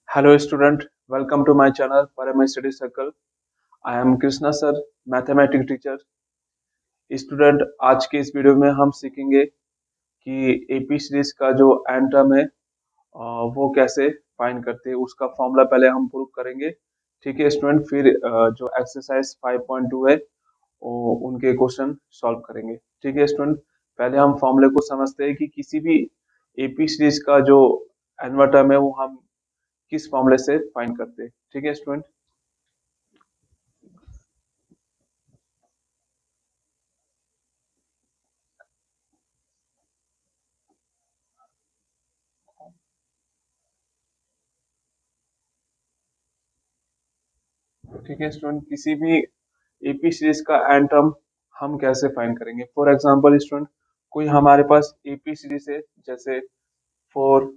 Hello student, welcome to my channel Paramay Study Circle. I am Krishna sir, mathematics teacher. Student आज के इस video में हम सीखेंगे कि एपी सीरीज का जो एन टर्म है वो कैसे फाइंड करते हैं, उसका फॉर्मूला पहले हम प्रूव करेंगे। ठीक है स्टूडेंट, फिर जो एक्सरसाइज 5.2 है उनके क्वेश्चन सॉल्व करेंगे। ठीक है स्टूडेंट, पहले हम फॉर्मूले को समझते हैं कि किसी भी एपी सीरीज का जो एनवा टर्म है वो हम किस फॉर्मूले से फाइंड करते हैं। ठीक है स्टूडेंट, ठीक है स्टूडेंट, किसी भी एपी सीरीज का एन टर्म हम कैसे फाइंड करेंगे। फॉर एग्जांपल स्टूडेंट, कोई हमारे पास एपी सीरीज है जैसे 4,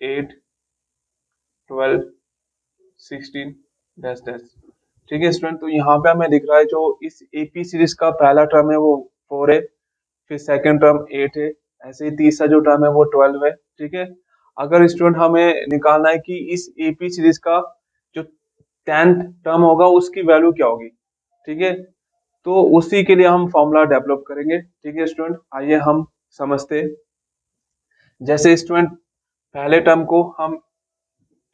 8, 12, 16 डैश डैश। ठीक है स्टूडेंट, तो यहाँ पे हमें दिख रहा है जो इस एपी सीरीज का पहला टर्म है वो 4 है, फिर सेकंड टर्म 8 है, ऐसे ही तीसरा जो टर्म है वो 12 है। ठीक है, अगर स्टूडेंट हमें निकालना है कि इस एपी सीरीज का जो 10th टर्म होगा उसकी वैल्यू क्या होगी। ठीक है, तो उसी के लिए हम फॉर्मूला डेवलप करेंगे। ठीक है स्टूडेंट, आइए हम समझते हैं। जैसे स्टूडेंट, पहले टर्म को हम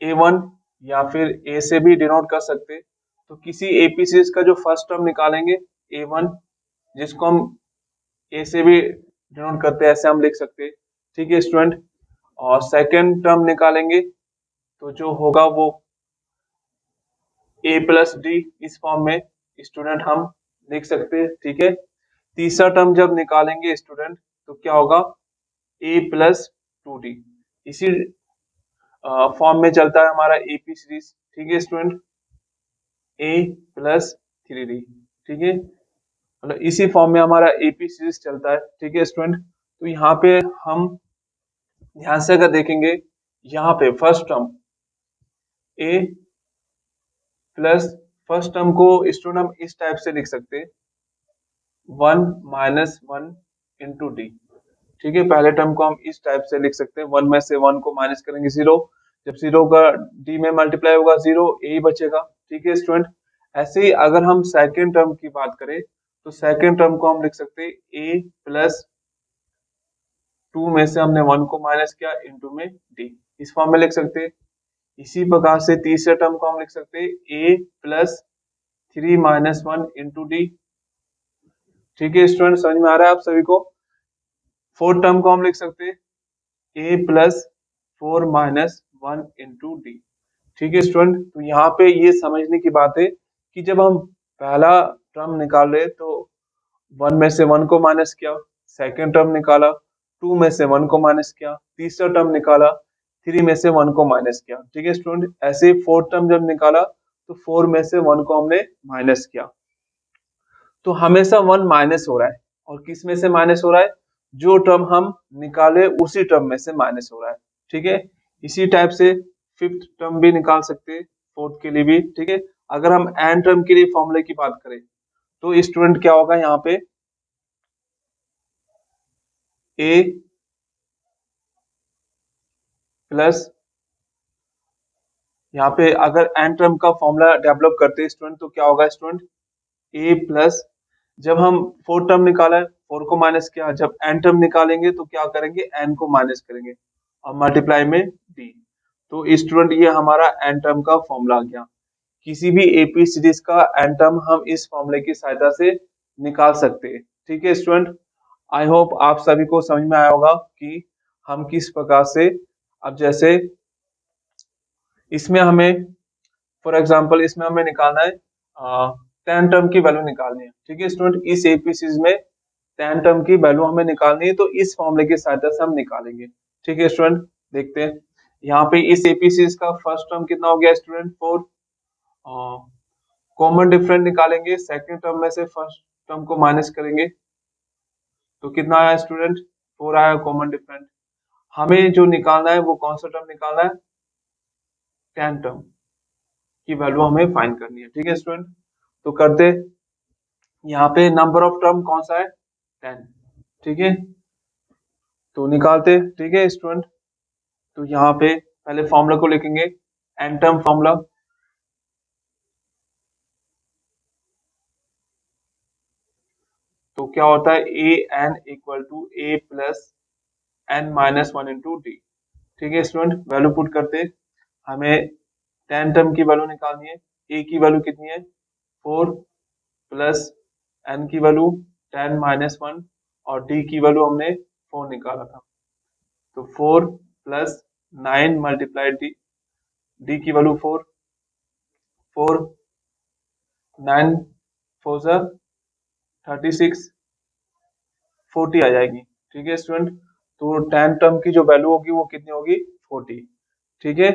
a1 या फिर a से भी डिनोट कर सकते हैं। तो किसी एपी सीरीज का जो फर्स्ट टर्म निकालेंगे a1, जिसको हम a से भी डिनोट करते हैं, ऐसे हम लिख सकते हैं। ठीक है स्टूडेंट, और सेकंड टर्म निकालेंगे तो जो होगा वो a प्लस डी, इस फॉर्म में स्टूडेंट हम लिख सकते हैं। ठीक है, तीसरा टर्म जब निकालेंगे स्टूडेंट तो क्या होगा, a प्लस 2d, इसी फॉर्म में चलता है हमारा एपी सीरीज। ठीक है स्टूडेंट, a प्लस 3d। ठीक है, मतलब इसी फॉर्म में हमारा एपी सीरीज चलता है। ठीक है स्टूडेंट, तो यहाँ पे हम ध्यान से अगर देखेंगे, यहाँ पे first term a plus, first term को स्टूडेंट हम इस टाइप से लिख सकते हैं, 1 माइनस 1 इंटू डी। ठीक है, पहले टर्म को हम इस टाइप से लिख सकते हैं, 1 में से 1 को माइनस करेंगे 0, जब 0 का डी में मल्टीप्लाई होगा 0 यही बचेगा। ठीक है स्टूडेंट, ऐसे ही अगर हम सेकेंड टर्म की बात करें तो सेकेंड टर्म को हम लिख सकते हैं a प्लस 2 में से हमने 1 को माइनस किया इंटू में d, इस फॉर्म में लिख सकते हैं। इसी प्रकार से तीसरे टर्म को हम लिख सकते हैं a plus 3 minus 1 into D. ठीक है स्टूडेंट, समझ में आ रहा है आप सभी को। फोर्थ टर्म को हम लिख सकते हैं a plus 4 minus 1 into D. ठीक है स्टूडेंट, तो यहाँ पे ये समझने की बात है कि जब हम पहला टर्म निकाल रहे तो 1 में से 1 को माइनस किया, सेकेंड टर्म निकाला 2 में से 1 को माइनस किया, तीसरा टर्म निकाला 3 में से 1 को माइनस किया। ठीक है स्टूडेंट, ऐसे फोर्थ टर्म जब निकाला तो 4 में से 1 को हमने माइनस किया। तो हमेशा 1 माइनस हो रहा है, और किस में से माइनस हो रहा है, जो टर्म हम निकाले उसी टर्म में से माइनस हो रहा है। ठीक है, इसी टाइप से फिफ्थ टर्म भी निकाल सकते हैं, फोर्थ के लिए भी। ठीक है, अगर हम एन टर्म के लिए फॉर्मूले की बात करें तो स्टूडेंट क्या होगा, यहाँ पे a प्लस, यहाँ पे अगर एन टर्म का फॉर्मूला डेवलप करते हैं स्टूडेंट तो क्या होगा स्टूडेंट, a प्लस, जब हम फोर्थ टर्म निकाला है 4 को माइनस किया, जब एन टर्म निकालेंगे तो क्या करेंगे, एन को माइनस करेंगे और मल्टीप्लाई में d। तो स्टूडेंट ये हमारा एन टर्म का फॉर्मूला आ गया। किसी भी एपी सीरीज का एन टर्म हम इस फॉर्मूले की सहायता से निकाल सकते हैं। ठीक है स्टूडेंट, आई होप आप सभी को समझ में आया होगा कि हम किस प्रकार से, अब जैसे इसमें हमें फॉर एग्जांपल इसमें हमें निकालना है 10 टर्म की वैल्यू निकालनी है। ठीक है स्टूडेंट, इस एपी सीरीज में 10 टर्म की वैल्यू हमें निकालनी है, तो इस फॉर्मूले की सहायता से हम निकालेंगे। ठीक है स्टूडेंट, देखते हैं यहाँ पे इस एपी सीरीज का फर्स्ट टर्म कितना हो गया स्टूडेंट, 4। कॉमन डिफरेंस निकालेंगे, सेकंड टर्म में से फर्स्ट टर्म को माइनस करेंगे तो कितना आया स्टूडेंट, 4 आया कॉमन डिफरेंस। हमें जो निकालना है वो कौन सा टर्म निकालना है, 10 टर्म की वैल्यू हमें फाइंड करनी है। ठीक है स्टूडेंट, तो करते, यहाँ पे नंबर ऑफ टर्म कौन सा है, 10। ठीक है, तो निकालते। ठीक है स्टूडेंट, तो यहाँ पे पहले फॉर्मूला को लिखेंगे, एन टर्म फॉर्मूला, तो क्या होता है A N equal to A plus N minus one into D. ठीक है स्टूडेंट, वैल्यू पुट करते, हमें टेन टर्म की वैल्यू निकालनी है। ए की वैल्यू कितनी है 4 प्लस एन की वैल्यू 10 माइनस वन और डी की वैल्यू हमने 4 निकाला था, तो 4 प्लस 9 मल्टीप्लाई डी, डी की वैल्यू 4, 4 9 4 सर 36 40 आ जाएगी। ठीक है स्टूडेंट, तो टेन टर्म की जो वैल्यू होगी वो कितनी होगी 40। ठीक है,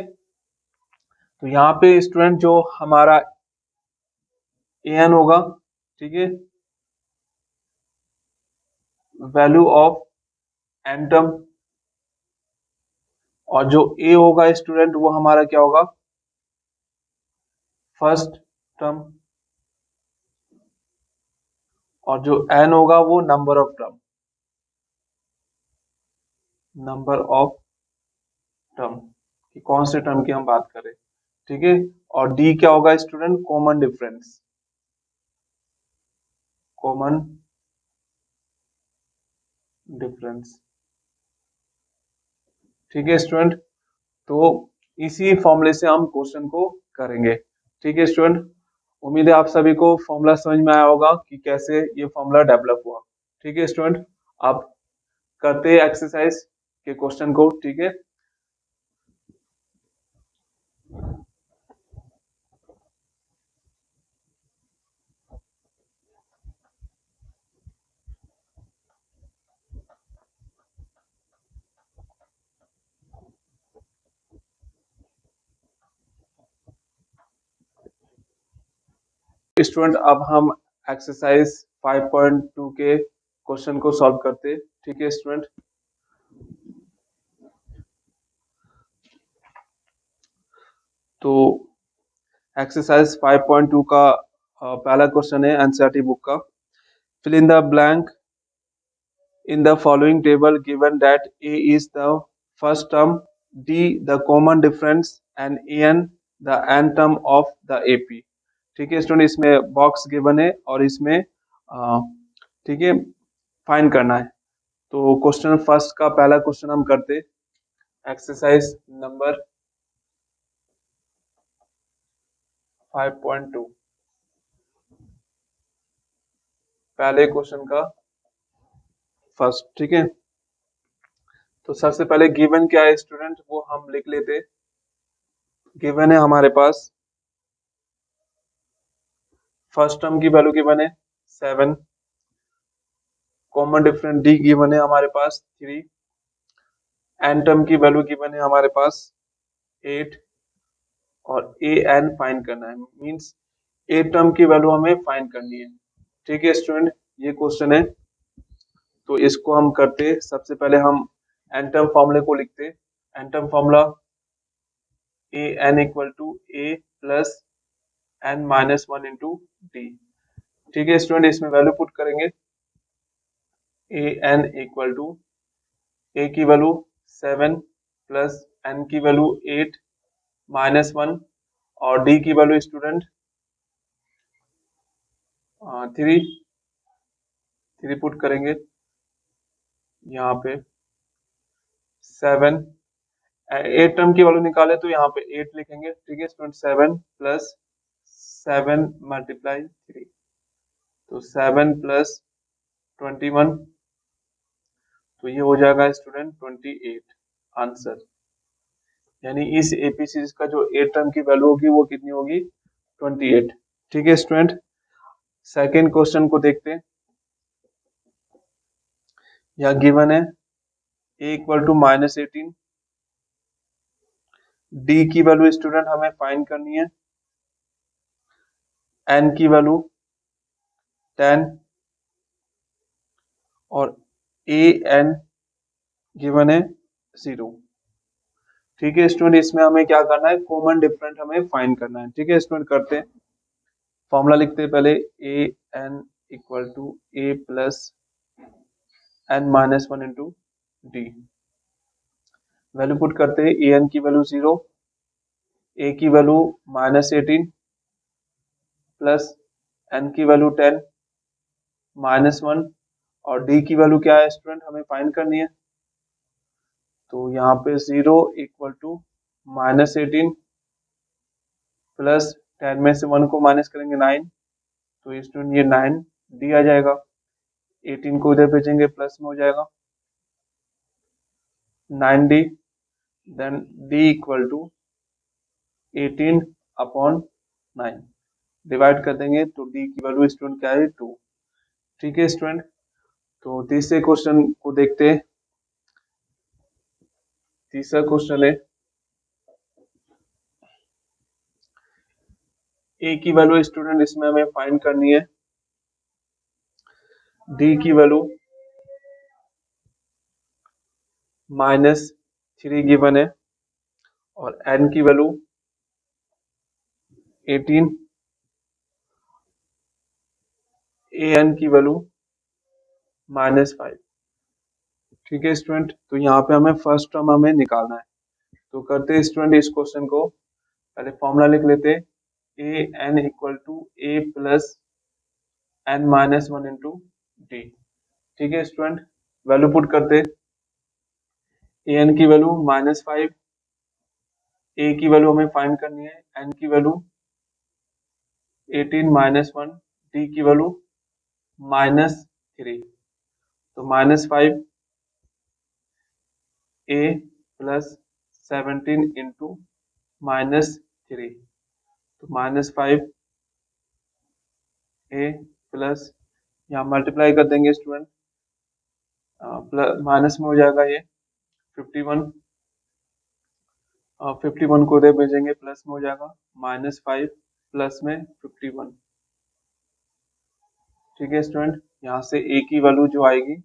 तो यहाँ पे स्टूडेंट जो हमारा ए एन होगा, ठीक है, वैल्यू ऑफ एन टर्म, और जो ए होगा स्टूडेंट वो हमारा क्या होगा फर्स्ट टर्म, और जो एन होगा वो number of term, number of term कि कौन से टर्म की हम बात करें। ठीक है, और डी क्या होगा student common difference, common difference. ठीक है स्टूडेंट, तो इसी फॉर्मूले से हम क्वेश्चन को करेंगे। ठीक है स्टूडेंट, उम्मीद है आप सभी को फॉर्मूला समझ में आया होगा कि कैसे ये फॉर्मूला डेवलप हुआ। ठीक है स्टूडेंट, आप करते हैं एक्सरसाइज के क्वेश्चन को। ठीक है, स्टूडेंट अब हम एक्सरसाइज 5.2 के क्वेश्चन को सॉल्व करते। ठीक है स्टूडेंट, तो एक्सरसाइज 5.2 का पहला क्वेश्चन है एनसीईआरटी बुक का। Fill in the blank in the following table given that a is the first term, d the common difference and n the n term of the ap। ठीक है student, इसमें box given है और इसमें ठीक है find करना है। तो क्वेश्चन फर्स्ट का पहला क्वेश्चन हम करते, एक्सरसाइज नंबर 5.2, पहले क्वेश्चन का फर्स्ट। ठीक है, तो सबसे पहले गिवन क्या है स्टूडेंट वो हम लिख लेते। गिवन है हमारे पास फर्स्ट टर्म की वैल्यू गिवन है 7, कॉमन डिफरेंस डी गिवन है हमारे पास 3, एन टर्म की वैल्यू गिवन है हमारे पास 8 और ए एन फाइंड करना है, मींस ए टर्म की वैल्यू हमें फाइंड करनी है। ठीक है स्टूडेंट, ये क्वेश्चन है, तो इसको हम करते। सबसे पहले हम एन टर्म फॉर्मूले को लिखते। N term formula a N equal to A plus N minus one into D. ठीक है स्टूडेंट, इसमें वैल्यू पुट करेंगे। A N equal to a की वैल्यू 7 प्लस एन की वैल्यू 8 माइनस वन और डी की वैल्यू स्टूडेंट 3 पुट करेंगे यहाँ पे 7, 8 टर्म की वैल्यू निकाले तो यहाँ पे 8 लिखेंगे। ठीक है स्टूडेंट, 7 प्लस 7 मल्टीप्लाई 3, तो 7 प्लस 21, तो ये हो जाएगा स्टूडेंट 28 आंसर। यानी इस एपी सीरीज का जो 8 टर्म की वैल्यू होगी वो कितनी होगी 28। ठीक है स्टूडेंट, सेकेंड क्वेश्चन को देखते हैं। यहाँ गिवन है ए इक्वल टू -18, डी की वैल्यू स्टूडेंट हमें फाइंड करनी है, एन की वैल्यू 10 और ए एन गिवन है 0। ठीक है स्टूडेंट, इसमें हमें क्या करना है कॉमन डिफरेंट हमें फाइंड करना है। ठीक है स्टूडेंट, करते हैं। फॉर्मूला लिखते हैं पहले A N equal to A plus N minus one into D. Value put करते हैं ए एन की वैल्यू 0 ए की वैल्यू -18 प्लस एन की वैल्यू 10 -1 और डी की वैल्यू क्या है स्टूडेंट, हमें फाइंड करनी है। तो यहाँ पे 0 इक्वल टू -18 प्लस 10 में से 1 को माइनस करेंगे 9, तो स्टूडेंट ये 9 डी आ जाएगा। 18 को इधर भेजेंगे प्लस में हो जाएगा 9d, then d equal to 18/9 divide कर देंगे तो d की वैल्यू स्टूडेंट क्या है 2। ठीक है स्टूडेंट, तो तीसरे क्वेश्चन को देखते हैं। तीसरा क्वेश्चन है a की वैल्यू स्टूडेंट इसमें हमें फाइंड करनी है, d की वैल्यू -3 गिवन है और n की वैल्यू 18, an की वैल्यू -5। ठीक है स्टूडेंट, तो यहाँ पे हमें फर्स्ट टर्म हमें निकालना है। तो करते हैं स्टूडेंट इस क्वेश्चन को, पहले फॉर्मूला लिख लेते हैं, A N equal to A plus N -1 into D. ठीक है स्टूडेंट, वैल्यू पुट करते, ए एन की वैल्यू -5, ए की वैल्यू हमें फाइंड करनी है, एन की वैल्यू 18 -1, डी की वैल्यू -3। तो -5 ए प्लस 17 इंटू -3, तो -5 ए प्लस, यहाँ मल्टीप्लाई कर देंगे स्टूडेंट, प्लस माइनस में हो जाएगा ये 51, 51 को इधर भेजेंगे प्लस में हो जाएगा -5 प्लस में 51। ठीक है स्टूडेंट, यहाँ से ए की वैल्यू जो आएगी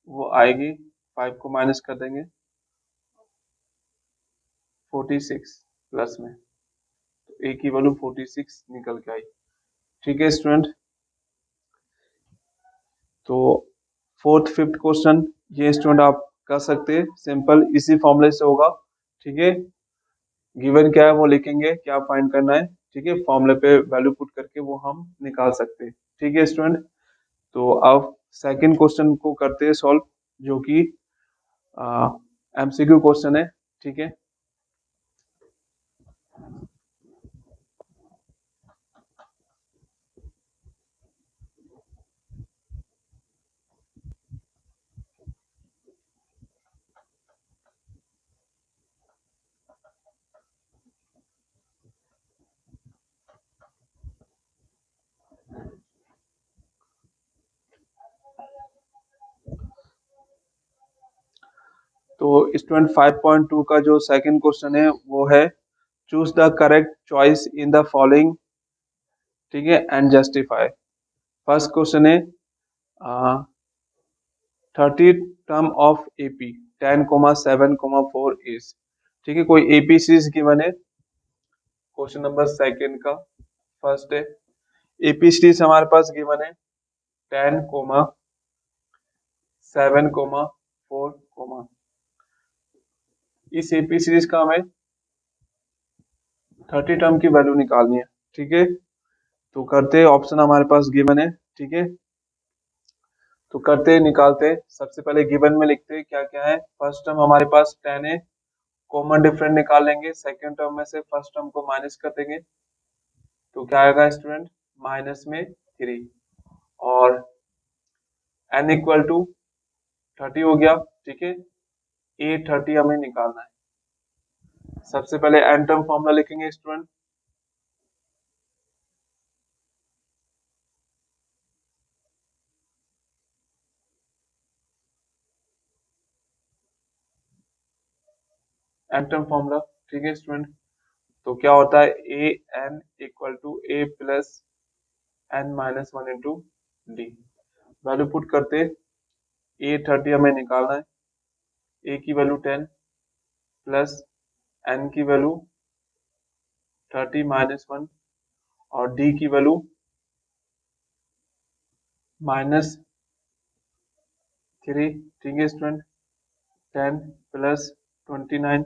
वो आएगी, 5 को माइनस कर देंगे 46 प्लस में, तो ए की वैल्यू 46 निकल के आई। ठीक है स्टूडेंट, तो फोर्थ फिफ्थ क्वेश्चन ये स्टूडेंट आप कर सकते हैं, सिंपल इसी फॉर्मूले से होगा। ठीक है, गिवन क्या है वो लिखेंगे, क्या फाइंड करना है, ठीक है, फॉर्मूले पे वैल्यू पुट करके वो हम निकाल सकते हैं। ठीक है स्टूडेंट, तो अब सेकंड क्वेश्चन को करते हैं सॉल्व, जो कि एमसीक्यू क्वेश्चन है। ठीक है, तो स्टूडेंट 5.2 का जो सेकंड क्वेश्चन है वो है, choose the correct choice in the following, ठीक है, एंड जस्टिफाई। फर्स्ट क्वेश्चन है 30 टर्म ऑफ एपी 10,7,4 इज, ठीक है, कोई एपी सीरीज गिवन है। क्वेश्चन नंबर सेकंड का फर्स्ट है, एपी सीरीज हमारे पास गिवन है 10,7,4, इस एपी सीरीज का हमें 30 टर्म की वैल्यू निकालनी है। ठीक है, तो करते हैं, ऑप्शन हमारे पास गिवन है। ठीक है, तो करते हैं, निकालते हैं। सबसे पहले गिवन में लिखते हैं क्या क्या है। फर्स्ट टर्म हमारे पास 10 है, कॉमन डिफरेंट निकाल लेंगे, सेकंड टर्म में से फर्स्ट टर्म को माइनस कर देंगे, तो क्या आएगा स्टूडेंट, -3, और n इक्वल टू 30 हो गया। ठीक है, ए 30 हमें निकालना है। सबसे पहले n टर्म फॉर्मूला लिखेंगे स्टूडेंट, n टर्म फॉर्मूला। ठीक है स्टूडेंट, तो क्या होता है, A N equal to A plus n-1 into D. Value put करते, ए 30 हमें निकालना है, ए की वैल्यू 10 प्लस एन की वैल्यू 30 -1 और डी की वैल्यू -3। ठीक है स्टूडेंट, 10 प्लस 29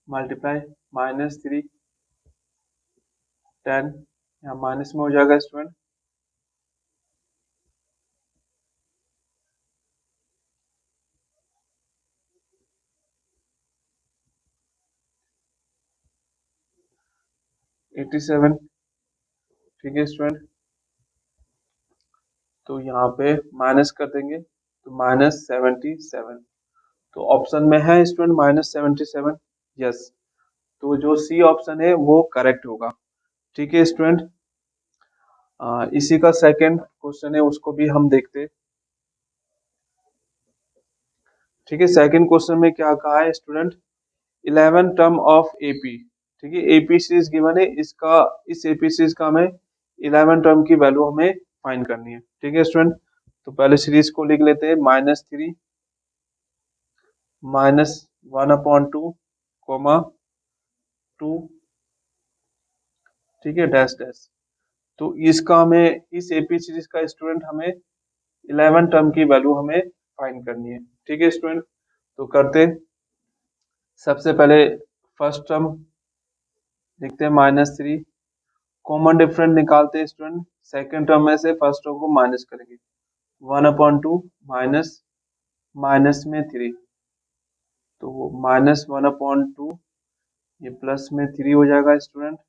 मल्टीप्लाई -3 10 यहाँ माइनस में हो जाएगा स्टूडेंट, $87। ठीक है स्टूडेंट, तो यहाँ पे माइनस कर देंगे तो -77। तो ऑप्शन में है स्टूडेंट -77। यस, तो जो सी ऑप्शन है वो करेक्ट होगा। ठीक है स्टूडेंट, इसी का सेकंड क्वेश्चन है, उसको भी हम देखते। ठीक है, सेकंड क्वेश्चन में क्या कहा है स्टूडेंट, 11 टर्म ऑफ एपी। ठीक है, एपी सीरीज गिवन है, इसका इस एपी सीरीज का हमें 11 टर्म की वैल्यू हमें फाइंड करनी है। ठीक है स्टूडेंट, तो पहले सीरीज को लिख लेते हैं, -3 -1/2 कोमा 2, ठीक है, डैश डैश। तो इसका हमें इस एपी सीरीज का स्टूडेंट हमें 11 टर्म की वैल्यू हमें फाइंड करनी है। ठीक है स्टूडेंट, तो करते, सबसे पहले फर्स्ट टर्म लिखते हैं -3, कॉमन डिफरेंट निकालते हैं स्टूडेंट, सेकंड टर्म में से फर्स्ट टर्म को माइनस करेंगे, 1/2 माइनस माइनस में 3, तो -1/2 ये प्लस में 3 हो जाएगा स्टूडेंट,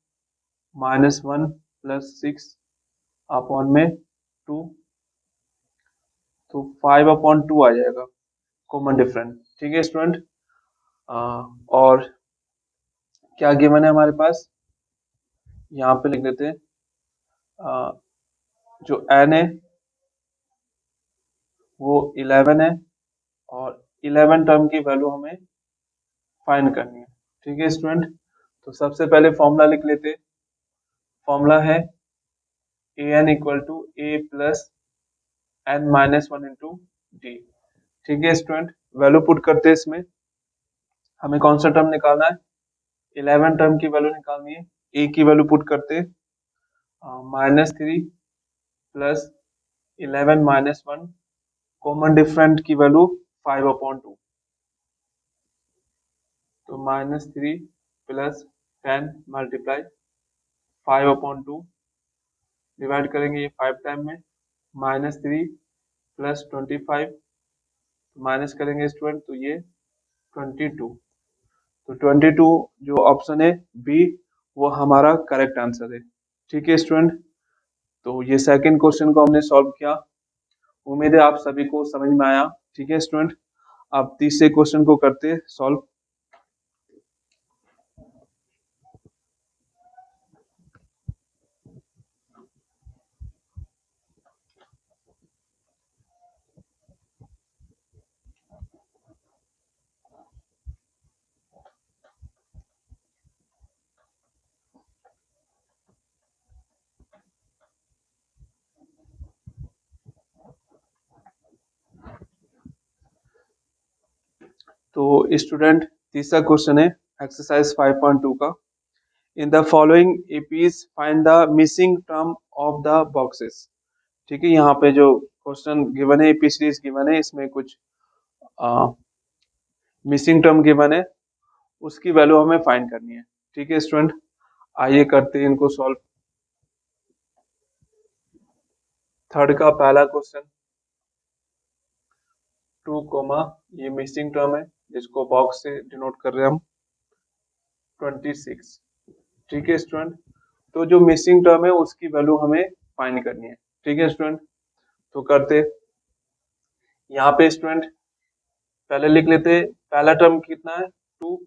-1 + 6 अपॉन में 2, तो 5/2 आ जाएगा कॉमन डिफरेंट। ठीक है स्टूडेंट, और क्या गिवन है हमारे पास, यहाँ पे लिख देते हैं, जो n है वो 11 है और 11 टर्म की वैल्यू हमें फाइंड करनी है। ठीक है स्टूडेंट, तो सबसे पहले फॉर्मूला लिख लेते हैं, फॉर्मूला है an = a + n-1 × d। ठीक है स्टूडेंट, वैल्यू पुट करते हैं इसमें, हमें कौन सा टर्म निकालना है, 11 टर्म की वैल्यू निकालनी है। a की वैल्यू पुट करते हैं, -3 + 11 - 1, कॉमन डिफरेंट की वैल्यू 5/2, तो -3 + 10 × 5/2 डिवाइड करेंगे ये 5 टाइम में, -3 + 25 माइनस करेंगे स्टूडेंट, तो ये 22, तो 22 जो ऑप्शन है बी वो हमारा करेक्ट आंसर है। ठीक है स्टूडेंट, तो ये सेकंड क्वेश्चन को हमने सॉल्व किया, उम्मीद है आप सभी को समझ में आया। ठीक है स्टूडेंट, अब तीसरे क्वेश्चन को करते सॉल्व। तो स्टूडेंट तीसरा क्वेश्चन है एक्सरसाइज 5.2 का, in the following APs find the missing term of the boxes. ठीक है, यहाँ पे जो क्वेश्चन गिवन है, एपी सीरीज गिवन है, इसमें कुछ मिसिंग टर्म गिवन है, उसकी वैल्यू हमें फाइंड करनी है। ठीक है स्टूडेंट, आइए करते हैं इनको सॉल्व। थर्ड का पहला क्वेश्चन, 2, ये मिसिंग टर्म है जिसको बॉक्स से डिनोट कर रहे हैं हम, 26। ठीक है स्टूडेंट, तो जो मिसिंग टर्म है उसकी वैल्यू हमें फाइंड करनी है। ठीक है स्टूडेंट, तो करते, यहाँ पे स्टूडेंट पहले लिख लेते, पहला टर्म कितना है 2,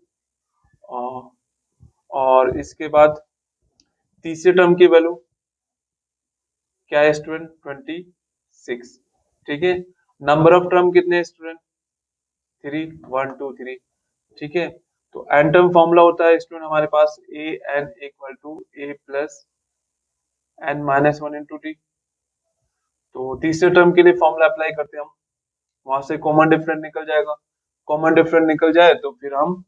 और इसके बाद तीसरे टर्म की वैल्यू क्या है स्टूडेंट, 26। ठीक है, नंबर ऑफ टर्म कितने स्टूडेंट, 3, 1 2 3। ठीक है, तो एन टर्म फॉर्मूला होता है स्टूडेंट हमारे पास a n = a + n-1 × t। तो तीसरे टर्म के लिए फॉर्मूला अप्लाई करते हैं हम, वहां से कॉमन डिफरेंट निकल जाएगा, कॉमन डिफरेंट निकल जाए तो फिर हम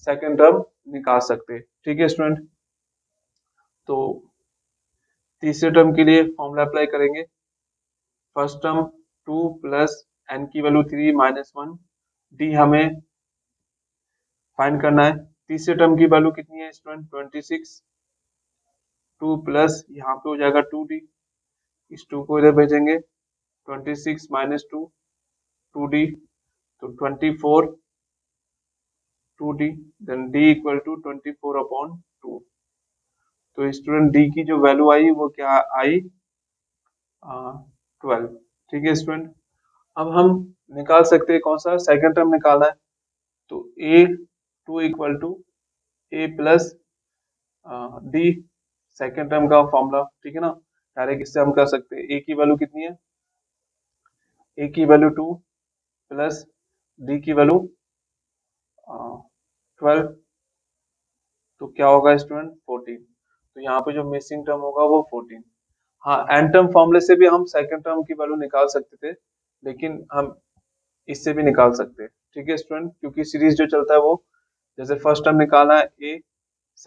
सेकंड टर्म निकाल सकते हैं। ठीक है स्टूडेंट, तो तीसरे टर्म के लिए फॉर्मूला अप्लाई करेंगे, फर्स्ट टर्म 2 + n की वैल्यू 3 - 1 d हमें फाइंड करना है। तीसरे टर्म की वैल्यू कितनी है स्टूडेंट, 26, 2 प्लस यहाँ पे हो जाएगा 2d, इस 2 को इधर भेजेंगे, 26 माइनस 2 2d, तो 24 2d, then d equal to 24/2। तो स्टूडेंट d की जो वैल्यू आई वो क्या आई, 12। ठीक है स्टूडेंट, अब हम निकाल सकते हैं कौन सा सेकंड टर्म निकालना है, तो a2 equal to a plus d, second term का फॉर्मूला, ठीक है ना। डायरेक्ट इससे हम कर सकते हैं, a की वैल्यू कितनी है, a की वैल्यू 2 प्लस d की वैल्यू 12, तो क्या होगा स्टूडेंट 14। तो यहाँ पे जो मिसिंग टर्म होगा वो 14। हाँ, एन टर्म फॉर्मूले से भी हम सेकंड टर्म की वैल्यू निकाल सकते थे, लेकिन हम इससे भी निकाल सकते हैं। ठीक है स्टूडेंट, क्योंकि सीरीज जो चलता है वो, जैसे फर्स्ट टर्म निकालना है ए,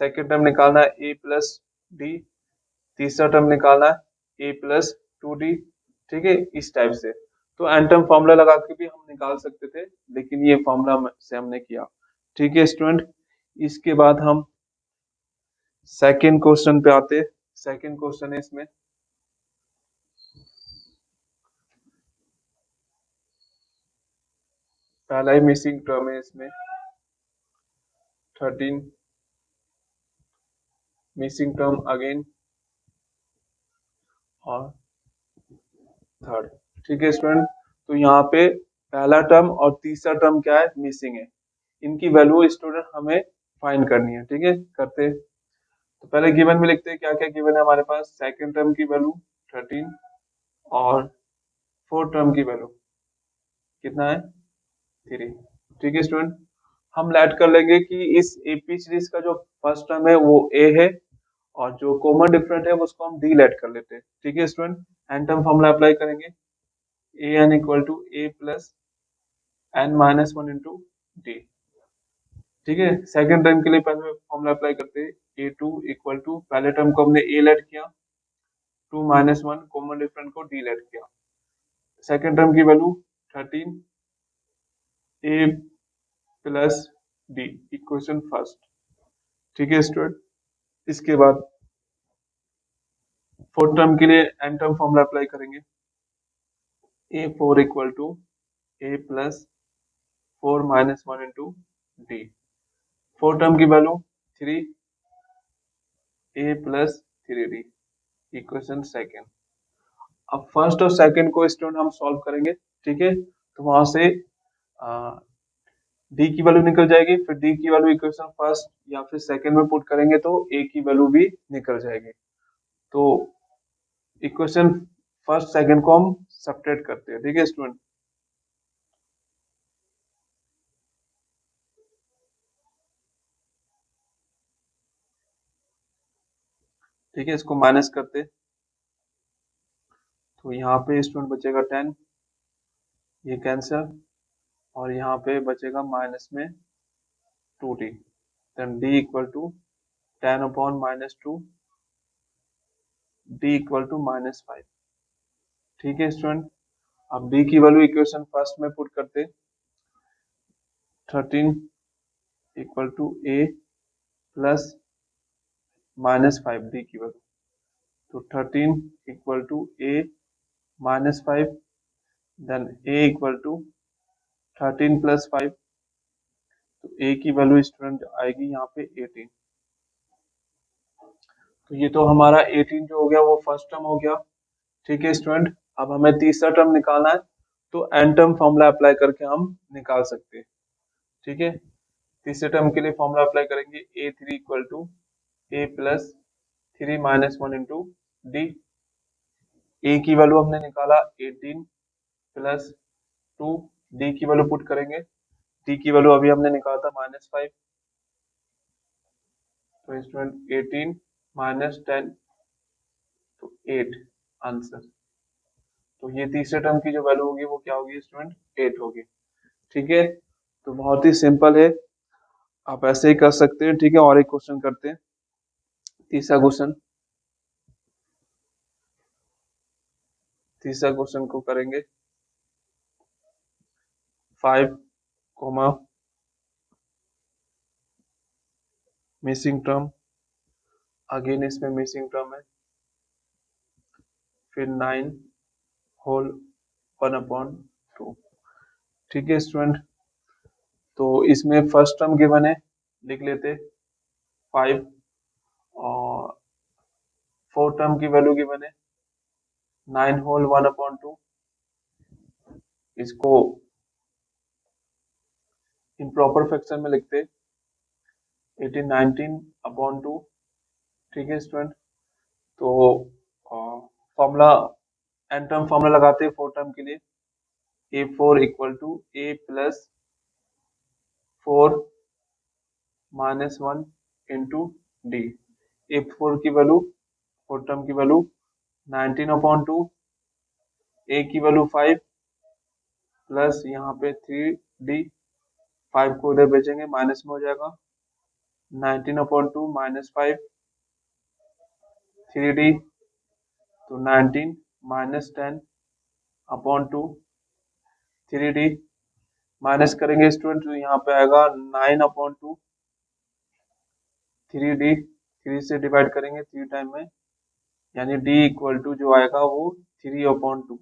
सेकंड टर्म निकालना है ए प्लस डी, तीसरा टर्म निकालना है ए प्लस 2d, ठीक है, इस टाइप से। तो एन टर्म फॉर्मूला लगा के भी हम निकाल सकते थे, लेकिन ये फॉर्मूला से हमने किया। ठीक है स्टूडेंट, इसके बाद हम सेकंड क्वेश्चन पे आते। सेकंड क्वेश्चन है इसमें, पहला ही मिसिंग टर्म है इसमें 13, मिसिंग टर्म अगेन और थर्ड। ठीक है स्टूडेंट, तो यहाँ पे पहला टर्म और तीसरा टर्म क्या है, मिसिंग है, इनकी वैल्यू स्टूडेंट हमें फाइंड करनी है। ठीक है, करते हैं। तो पहले गिवन में लिखते हैं क्या क्या गिवन है हमारे पास, सेकंड टर्म की वैल्यू 13 और फोर्थ टर्म की वैल्यू कितना है 3। ठीक है स्टूडेंट, हम ऐड कर लेंगे कि इस एपी सीरीज का जो फर्स्ट टर्म है वो ए है, और जो कॉमन डिफरेंट है उसको हम डी ऐड कर लेते हैं। ठीक है student, n term formula apply करेंगे, a N equal to A plus N minus 1 into D. ठीक है, सेकंड टर्म के लिए पहले फॉर्मूला अप्लाई करते हैं, ए टू इक्वल टू, पहले टर्म को हमने ए ऐड किया, 2 माइनस 1 कॉमन डिफरेंट को डी ऐड किया, सेकंड टर्म की वैल्यू 13 ए प्लस डी, इक्वेशन फर्स्ट। ठीक है स्टूडेंट, इसके बाद फोर्थ टर्म के लिए एन टर्म फॉर्मूला अप्लाई करेंगे, a four equal to A plus 4 minus 1 into d, fourth term की value 3 a plus 3d, equation second. अब फर्स्ट और सेकंड को स्टूडेंट हम सॉल्व करेंगे। ठीक है, तो वहां से डी की वैल्यू निकल जाएगी, फिर डी की वैल्यू इक्वेशन फर्स्ट या फिर सेकंड में पुट करेंगे तो ए की वैल्यू भी निकल जाएगी। तो इक्वेशन फर्स्ट सेकंड को हम सब्ट्रैक्ट करते हैं। ठीक है स्टूडेंट, ठीक है, इसको माइनस करते, तो यहाँ पे स्टूडेंट बचेगा 10, ये कैंसिल, और यहाँ पे बचेगा माइनस में 2d, then d equal to 10 upon minus 2, d equal to -5। ठीक है स्टूडेंट, अब d की वैल्यू इक्वेशन फर्स्ट में पुट करते, 13 equal to a plus -5 d की वैल्यू, तो 13 equal to a -5, then a equal to 13 plus 5, तो a की वैल्यू स्टूडेंट आएगी यहाँ पे 18। तो ये तो हमारा 18 जो हो गया वो फर्स्ट टर्म हो गया। ठीक है स्टूडेंट, अब हमें तीसरा टर्म निकालना है, तो एन टर्म फॉर्मूला अप्लाई करके हम निकाल सकते हैं। ठीक है, तीसरे टर्म के लिए फॉर्मूला अप्लाई करेंगे, a three equal to A plus 3 minus 1 into d, a की वैल्यू हमने निकाला 18 प्लस 2, डी की वैल्यू पुट करेंगे, डी की वैल्यू अभी हमने निकाला था -5, तो स्टूडेंट 18 माइनस 10, तो 8 आंसर। तो ये तीसरे टर्म की जो वैल्यू होगी वो क्या होगी स्टूडेंट, 8 होगी। ठीक है, तो बहुत ही सिंपल है, आप ऐसे ही कर सकते हैं। ठीक है, और एक क्वेश्चन करते हैं, तीसरा क्वेश्चन, तीसरा क्वेश्चन को करेंगे 5 कोमा मिसिंग टर्म अगेन इसमें मिसिंग टर्म है, फिर 9 होल 1/2। ठीक है स्टूडेंट, तो इसमें फर्स्ट टर्म गिवन है, लिख लेते 5, और फोर्थ टर्म की वैल्यू गिवन है 9 होल 1/2। इसको इम्प्रॉपर फ्रैक्शन में लिखते 18/19/2। ठीक है स्टूडेंट, तो फॉर्मूला एन टर्म फॉर्मूला लगाते हैं फोर टर्म के लिए, A4 equal to A plus 4 minus 1 into d. A4 की वैल्यू, फोर टर्म की वैल्यू 19/2, A की वैल्यू 5 प्लस यहाँ पे 3D, 5 को उधर भेजेंगे माइनस में हो जाएगा, 19/2 माइनस 5 3D, तो 19 माइनस 10/2 3D, माइनस करेंगे स्टूडेंट तो यहाँ पे आएगा 9/2 3D, 3 से डिवाइड करेंगे 3 टाइम में, यानी D इक्वल टू जो आएगा वो 3/2।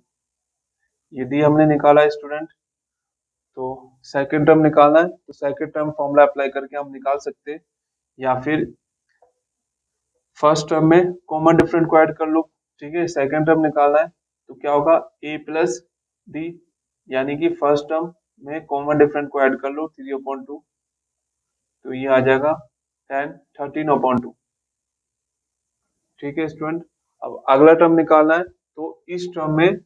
ये D हमने निकाला है स्टूडेंट, तो सेकंड टर्म निकालना है तो सेकंड टर्म फॉर्मूला अप्लाई करके हम निकाल सकते हैं, या फिर फर्स्ट टर्म में कॉमन डिफरेंट को ऐड कर लो। ठीक है, सेकंड टर्म निकालना है तो क्या होगा A प्लस D, यानी कि फर्स्ट टर्म में कॉमन डिफरेंट को ऐड कर लो 3/2, तो ये आ जाएगा 13/2। ठीक है स्टूडेंट, अब अगला टर्म निकालना है तो इस टर्म में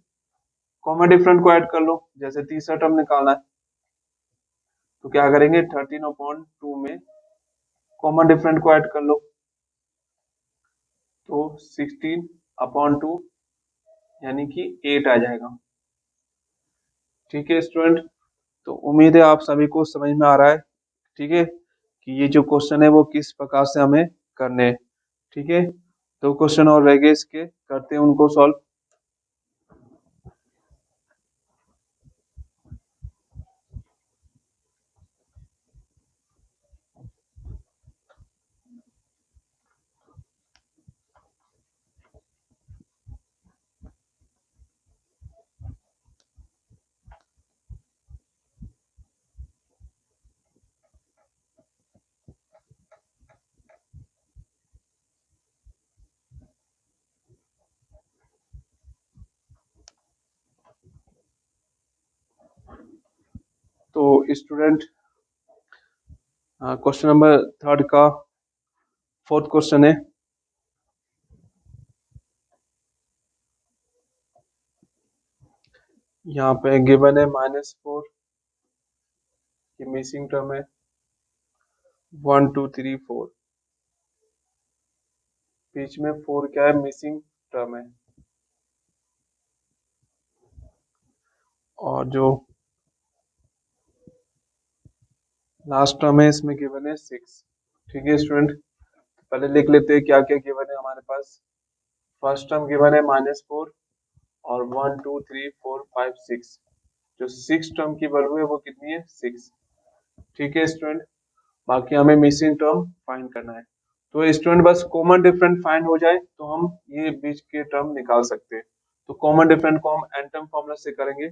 कॉमन डिफरेंट को ऐड कर लो, जैसे तीसरा टर्म निकालना है तो क्या करेंगे 13/2 में कॉमन डिफरेंट को ऐड कर लो, तो 16/2 यानी कि 8 आ जाएगा। ठीक है स्टूडेंट, तो उम्मीद है आप सभी को समझ में आ रहा है, ठीक है, कि ये जो क्वेश्चन है वो किस प्रकार से हमें करने हैं। ठीक है, दो क्वेश्चन और रह गए इसके, करते हैं उनको सॉल्व। तो स्टूडेंट क्वेश्चन नंबर थर्ड का फोर्थ क्वेश्चन है, यहाँ पे गिवन है -4 की मिसिंग टर्म है 1 2 3 4, बीच में 4 क्या है मिसिंग टर्म है, और जो लास्ट टर्म है इसमें गिवन है 6। ठीक है स्टूडेंट, पहले लिख लेते हैं क्या क्या गिवन है हमारे पास। फर्स्ट टर्म गिवन है -4 और 1 2 3 4 5 6, जो 6 टर्म की वैल्यू है वो कितनी है 6। ठीक है स्टूडेंट, बाकी हमें मिसिंग टर्म फाइंड करना है, तो स्टूडेंट बस कॉमन डिफरेंट फाइंड हो जाए तो हम ये बीच के टर्म निकाल सकते हैं। तो कॉमन डिफरेंट को हम एन टर्म फॉर्मूला से करेंगे,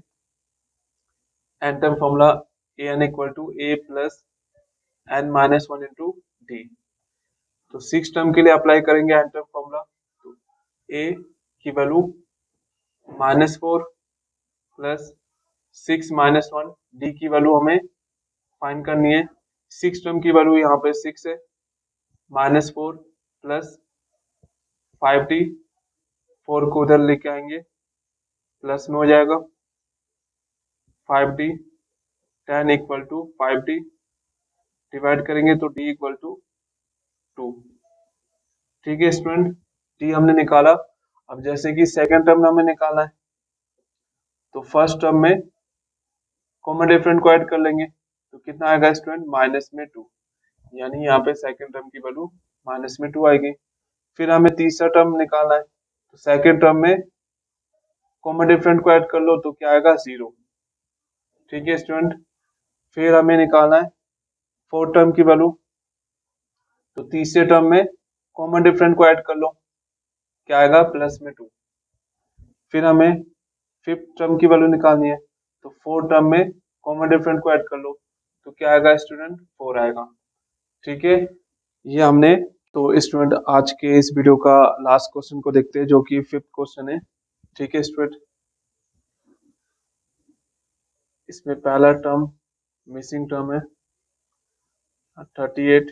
n term formula an equal to a plus n minus 1 into d. तो 6 टर्म के लिए अप्लाई करेंगे एन टर्म फॉर्मूला, तो a की वैल्यू -4 प्लस 6 माइनस 1, डी की वैल्यू हमें फाइंड करनी है। 6 टर्म की वैल्यू यहाँ पे 6 है, -4 प्लस 5d, 4 को उधर लेके आएंगे प्लस में हो जाएगा 5d, 10 equal to 5d, divide करेंगे तो d इक्वल टू 2। ठीक है स्टूडेंट, d हमने निकाला। अब जैसे कि सेकंड टर्म हमें निकालना है तो फर्स्ट टर्म में कॉमन डिफरेंट को ऐड कर लेंगे, तो कितना आएगा स्टूडेंट -2, यानी यहाँ पे सेकंड टर्म की वैल्यू -2 आएगी। फिर हमें तीसरा टर्म निकालना है तो सेकंड टर्म में कॉमन डिफरेंट को ऐड कर लो तो क्या आएगा 0। ठीक है स्टूडेंट, फिर हमें निकालना है फोर्थ टर्म की वैल्यू, तो तीसरे टर्म में कॉमन डिफरेंट को ऐड कर लो, क्या आएगा प्लस में 2। फिर हमें फिफ्थ टर्म की वैल्यू निकालनी है, तो फोर्थ टर्म में कॉमन डिफरेंट को ऐड कर लो, तो क्या आएगा स्टूडेंट 4 आएगा। ठीक है, ये हमने। तो स्टूडेंट आज के इस वीडियो का लास्ट क्वेश्चन को देखते हैं, जो कि फिफ्थ क्वेश्चन है। ठीक है स्टूडेंट, इसमें पहला टर्म मिसिंग टर्म है 38,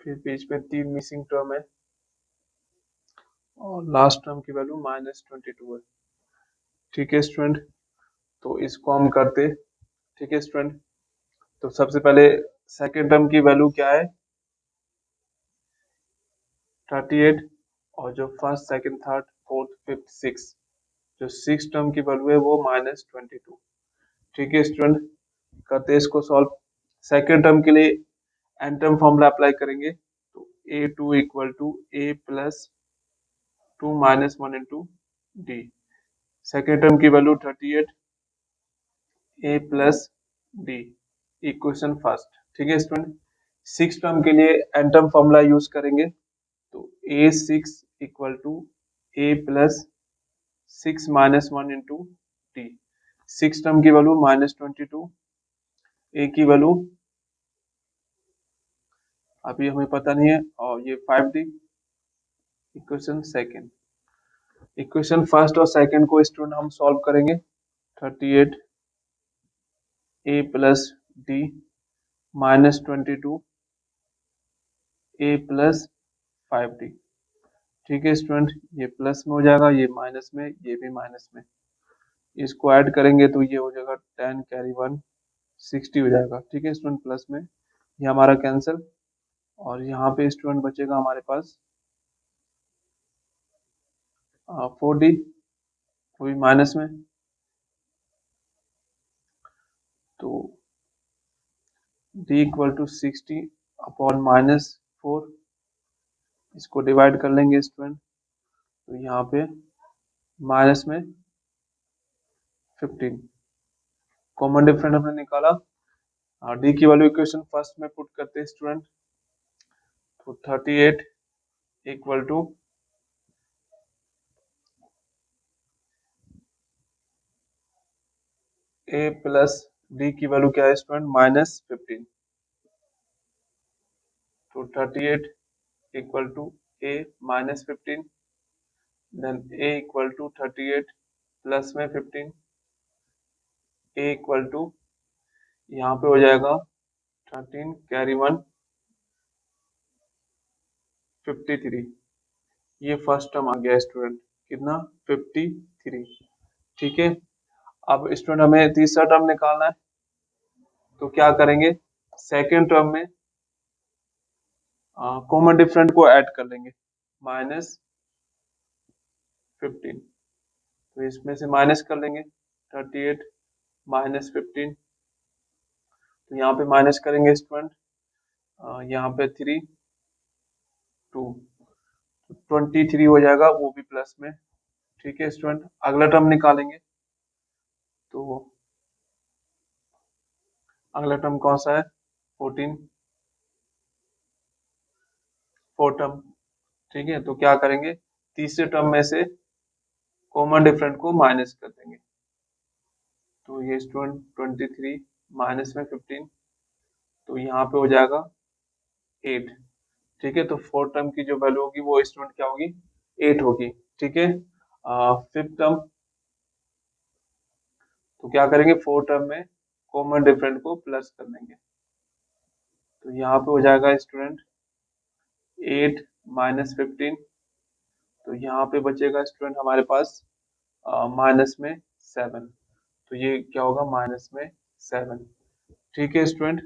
फिर बीच में 3 मिसिंग टर्म है और लास्ट टर्म की वैल्यू -22 है। ठीक है स्टूडेंट, तो इसको हम करते। ठीक है स्टूडेंट, तो सबसे पहले सेकेंड टर्म की वैल्यू क्या है 38, और जो first second third fourth fifth six, जो सिक्स टर्म की वैल्यू है वो -22। ठीक है स्टूडेंट, करते हैं इसको सॉल्व। सेकेंड टर्म के लिए एन टर्म फॉर्मूला अप्लाई करेंगे, तो a2 equal to a plus 2 minus 1 into d. Second term की value 38 a plus d, equation first. ठीक है स्टूडेंट, सिक्स टर्म के लिए एन टर्म फॉर्मूला यूज करेंगे, तो a6 equal to a plus 6 minus 1 into d. Six term की value -22, a की value अभी हमें पता नहीं है, और ये 5d। Equation second, equation first और सेकेंड को स्टूडेंट हम सॉल्व करेंगे। 38 a plus d -22 a plus 5d। ठीक है स्टूडेंट, ये प्लस में हो जाएगा, ये माइनस में, ये भी माइनस में। इसको ऐड करेंगे तो ये हो जाएगा 10 कैरी 1 60 हो जाएगा। ठीक है स्टूडेंट, प्लस में ये हमारा कैंसिल, और यहाँ पे स्टूडेंट बचेगा हमारे पास 4d, वो भी माइनस में। तो d इक्वल टू 60 अपॉन -4, इसको डिवाइड कर लेंगे स्टूडेंट, तो यहाँ पे माइनस में 15, कॉमन डिफरेंस हमने निकाला। d की वैल्यू इक्वेशन फर्स्ट में पुट करते हैं स्टूडेंट, तो 38 equal to a plus d की वैल्यू क्या है स्टूडेंट -15, तो 38 equal to a -15, then a equal to 38 plus में 15, a इक्वल टू यहाँ पे हो जाएगा 13 कैरी 1 53। ये फर्स्ट टर्म आ गया स्टूडेंट, कितना 53। ठीक है, अब स्टूडेंट हमें तीसरा टर्म निकालना है, तो क्या करेंगे सेकेंड टर्म में कॉमन डिफरेंट को ऐड कर लेंगे -15, तो इसमें से माइनस कर लेंगे 38 -15, तो यहाँ पे माइनस करेंगे स्टूडेंट, यहाँ पे 3 2, 23 हो जाएगा, वो भी प्लस में। ठीक है स्टूडेंट, अगला टर्म निकालेंगे, तो अगला टर्म कौन सा है 14, फोर्थ टर्म। ठीक है, तो क्या करेंगे तीसरे टर्म में से कॉमन डिफरेंट को माइनस कर देंगे, तो ये स्टूडेंट 23 माइनस में 15, तो यहाँ पे हो जाएगा 8। ठीक है, तो फोर्थ टर्म की जो वैल्यू होगी वो स्टूडेंट क्या होगी 8 होगी। ठीक है, फिफ्थ टर्म, तो क्या करेंगे फोर्थ टर्म में कॉमन डिफरेंट को प्लस कर देंगे, तो यहाँ पे हो जाएगा स्टूडेंट 8 -15, तो यहाँ पे बचेगा स्टूडेंट हमारे पास माइनस में 7, तो ये क्या होगा -7। ठीक है स्टूडेंट,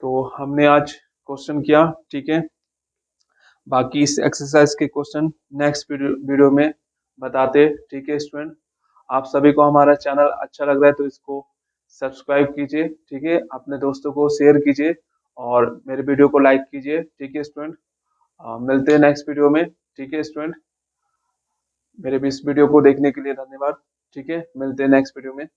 तो हमने आज क्वेश्चन किया। ठीक है, बाकी इस एक्सरसाइज के क्वेश्चन नेक्स्ट वीडियो में बताते। ठीक है स्टूडेंट, आप सभी को हमारा चैनल अच्छा लग रहा है तो इसको सब्सक्राइब कीजिए। ठीक है, अपने दोस्तों को शेयर कीजिए और मेरे वीडियो को लाइक कीजिए। ठीक है स्टूडेंट, मिलते हैं नेक्स्ट वीडियो में। ठीक है स्टूडेंट, मेरे भी इस वीडियो को देखने के लिए धन्यवाद। ठीक है, मिलते हैं नेक्स्ट वीडियो में।